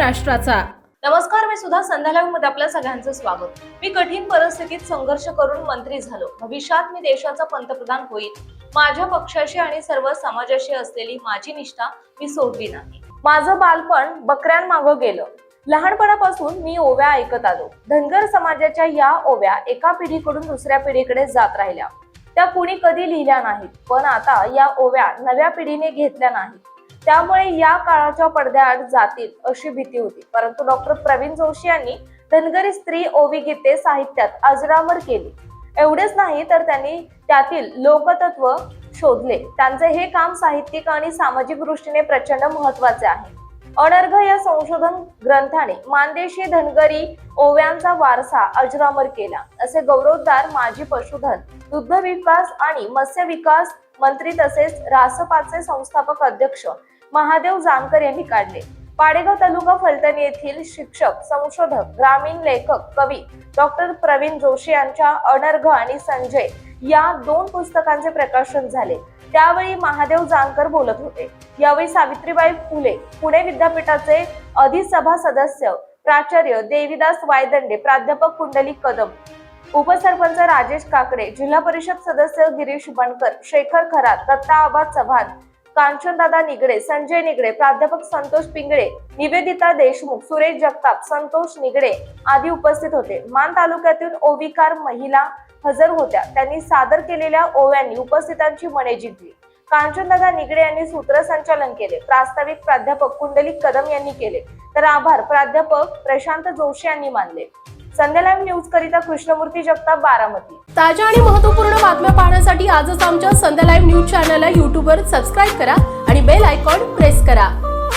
महाराष्ट्राचा। नमस्कार, मी सुद्धा संध्या लाईव्ह मध्ये आपल्या सगळ्यांचं स्वागत। मी कठीण परिस्थितीत संघर्ष करून मंत्री झालो। भविष्यात मी देशाचा पंतप्रधान होईल। माझ्या पक्षाशी आणि सर्व समाजाशी असलेली माझी निष्ठा मी सोडली नाही। माझं बालपण बकऱ्यांमागं गेलं। लहानपणापासून मी ओव्या ऐकत आलो। धनगर समाजाच्या या ओव्या एका पिढीकडून दुसऱ्या पिढीकडे जात राहिल्या। त्या कुणी कधी लिहिल्या नाहीत, पण आता या ओव्या नव्या पिढीने घेतल्या नाहीत। त्यामुळे या काळाच्या पडद्याआड जातील अशी भीती होती। परंतु डॉक्टर प्रवीण जोशी यांनी धनगरी स्त्री ओवी गीते साहित्यात अजरामर केली। एवढेच नाही तर त्यांनी त्यातील लोकतत्व शोधले। त्यांचे हे काम साहित्यिक आणि सामाजिक दृष्टीने प्रचंड महत्त्वाचे आहे। अनर्घ या संशोधन ग्रंथाने मानदेशी धनगरी ओव्यांचा वारसा अजरामर केला, असे गौरवोद्गार माजी पशुधन, दुग्ध विकास आणि मत्स्य विकास मंत्री तसेच रासपाचे संस्थापक अध्यक्ष महादेव जानकर यांनी काढले। पाडेगाव तालुका फलटण येथील शिक्षक, संशोधक, ग्रामीण लेखक, कवी डॉक्टर प्रवीण जोशी यांच्या अनर्घ आणि संजय या 2 पुस्तकांचे प्रकाशन झाले। त्यावेळी महादेव जानकर बोलत होते। यावेळी सावित्रीबाई फुले पुणे विद्यापीठाचे अधिसभा सदस्य प्राचार्य देवीदास वायदंडे, प्राध्यापक कुंडलिक कदम, उपसरपंच राजेश काकडे, जिल्हा परिषद सदस्य गिरीश बनकर, शेखर खरात, दत्ता आबा चव्हाण, कांचनदादा निगडे, संजय निगडे, प्राध्यापक संतोष पिंगळे, निवेदिता देशमुख, सुरेश जगताप, संतोष निगडे आदी उपस्थित होते। मान तालुक्यातील ओविकार महिला हजर होत्या। त्यांनी सादर केलेल्या ओव्यांनी उपस्थितांची मने जिंकली। कांचनदादा निगडे यांनी सूत्रसंचालन केले। प्रास्ताविक प्राध्यापक कुंडलिक कदम यांनी केले, तर आभार प्राध्यापक प्रशांत जोशी यांनी मानले। संध्या लाईव्ह न्यूज करिता कृष्णमूर्ती जगताप, बारामती। ताज्या आणि महत्त्वपूर्ण बातम्या पाहण्यासाठी आजच आमच्या संध्या लाईव्ह न्यूज चॅनलला YouTube वर सबस्क्राईब करा आणि बेल आयकॉन प्रेस करा।